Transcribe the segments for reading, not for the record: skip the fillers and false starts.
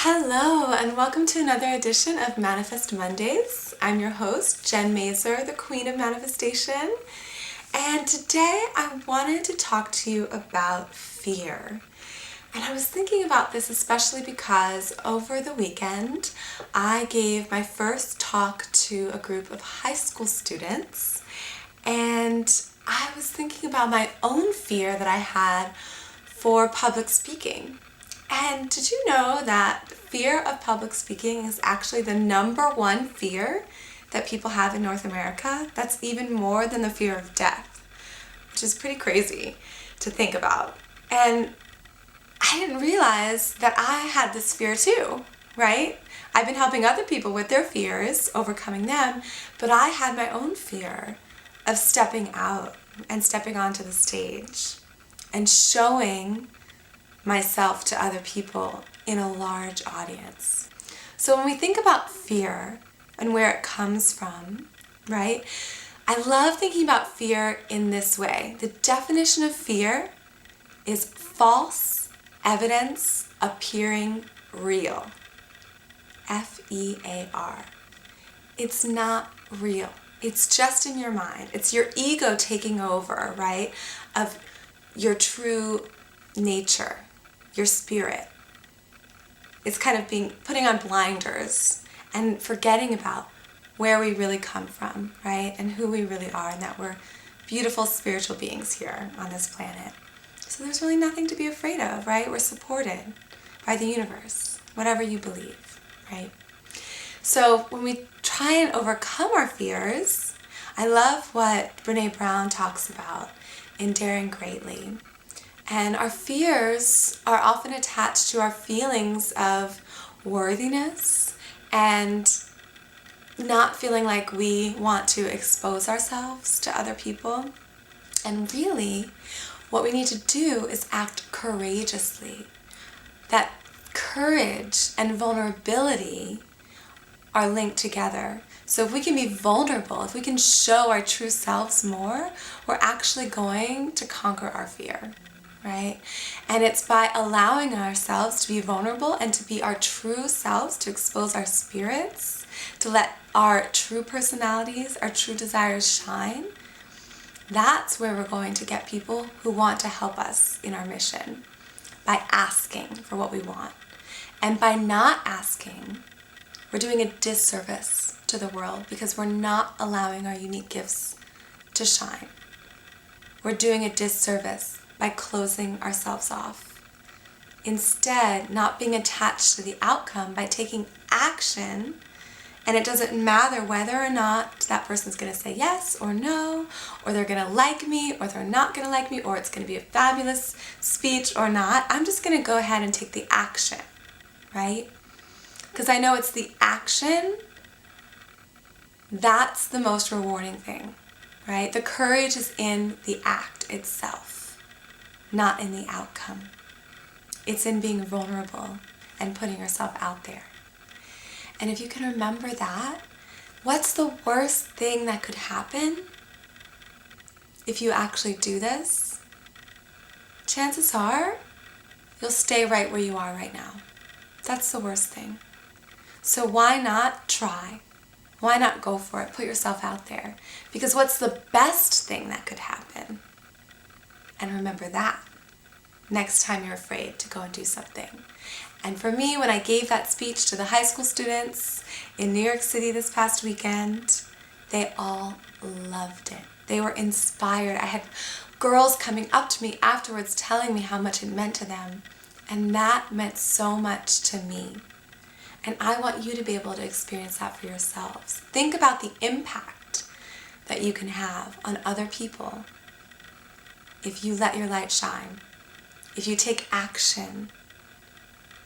Hello and welcome to another edition of Manifest Mondays. I'm your host, Jen Mazer, the Queen of Manifestation. And today I wanted to talk to you about fear. And I was thinking about this especially because over the weekend I gave my first talk to a group of high school students, and I was thinking about my own fear that I had for public speaking. And did you know that fear of public speaking is actually the number one fear that people have in North America? That's even more than the fear of death, which is pretty crazy to think about. And I didn't realize that I had this fear too, right? I've been helping other people with their fears, overcoming them, but I had my own fear of stepping out and stepping onto the stage and showing myself to other people in a large audience. So when we think about fear and where it comes from, right? I love thinking about fear in this way. The definition of fear is false evidence appearing real. F.E.A.R. It's not real. It's just in your mind. It's your ego taking over, right? Of your true nature, your spirit. It's kind of putting on blinders and forgetting about where we really come from, right? And who we really are, and that we're beautiful spiritual beings here on this planet. So there's really nothing to be afraid of, right? We're supported by the universe, whatever you believe, right? So when we try and overcome our fears, I love what Brene Brown talks about in Daring Greatly. And our fears are often attached to our feelings of worthiness and not feeling like we want to expose ourselves to other people. And really, what we need to do is act courageously. That courage and vulnerability are linked together. So if we can be vulnerable, if we can show our true selves more, we're actually going to conquer our fear. Right? And it's by allowing ourselves to be vulnerable and to be our true selves, to expose our spirits, to let our true personalities, our true desires shine. That's where we're going to get people who want to help us in our mission, by asking for what we want. And by not asking, we're doing a disservice to the world because we're not allowing our unique gifts to shine. We're doing a disservice by closing ourselves off. Instead, not being attached to the outcome by taking action, and it doesn't matter whether or not that person's going to say yes or no, or they're going to like me, or they're not going to like me, or it's going to be a fabulous speech or not. I'm just going to go ahead and take the action, right? Because I know it's the action that's the most rewarding thing, right? The courage is in the act itself, not in the outcome. It's in being vulnerable and putting yourself out there. And if you can remember that, what's the worst thing that could happen if you actually do this? Chances are you'll stay right where you are right now. That's the worst thing. So why not try? Why not go for it? Put yourself out there. Because what's the best thing that could happen? And remember that next time you're afraid to go and do something. And for me, when I gave that speech to the high school students in New York City this past weekend, they all loved it. They were inspired. I had girls coming up to me afterwards telling me how much it meant to them. And that meant so much to me. And I want you to be able to experience that for yourselves. Think about the impact that you can have on other people if you let your light shine, if you take action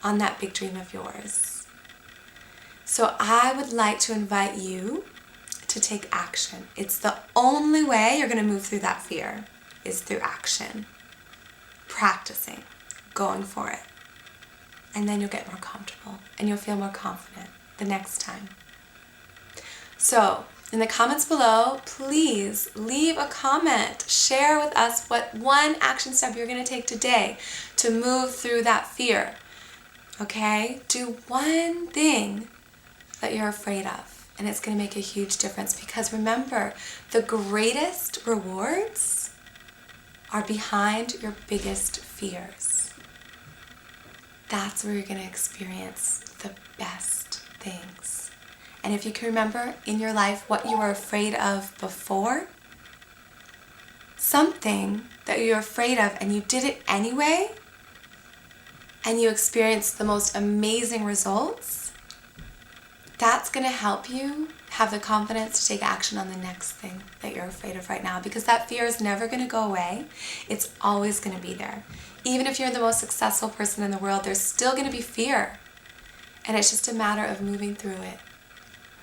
on that big dream of yours. So I would like to invite you to take action. It's the only way you're going to move through that fear is through action, practicing, going for it. And then you'll get more comfortable and you'll feel more confident the next time. So in the comments below, please leave a comment. Share with us what one action step you're going to take today to move through that fear. Okay? Do one thing that you're afraid of, and it's going to make a huge difference, because remember, the greatest rewards are behind your biggest fears. That's where you're going to experience the best things. And if you can remember in your life what you were afraid of before, something that you were afraid of and you did it anyway, and you experienced the most amazing results, that's going to help you have the confidence to take action on the next thing that you're afraid of right now, because that fear is never going to go away. It's always going to be there. Even if you're the most successful person in the world, there's still going to be fear. And it's just a matter of moving through it,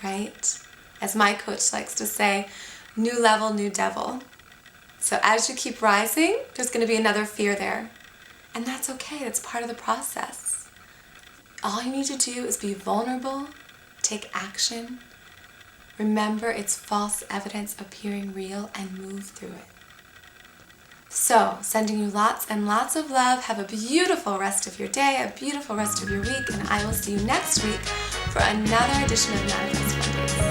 right? As my coach likes to say, new level, new devil. So as you keep rising, there's going to be another fear there. And that's okay. It's part of the process. All you need to do is be vulnerable, take action. Remember, it's false evidence appearing real, and move through it. So, sending you lots and lots of love. Have a beautiful rest of your day, a beautiful rest of your week, and I will see you next week for another edition of Manifest Mondays.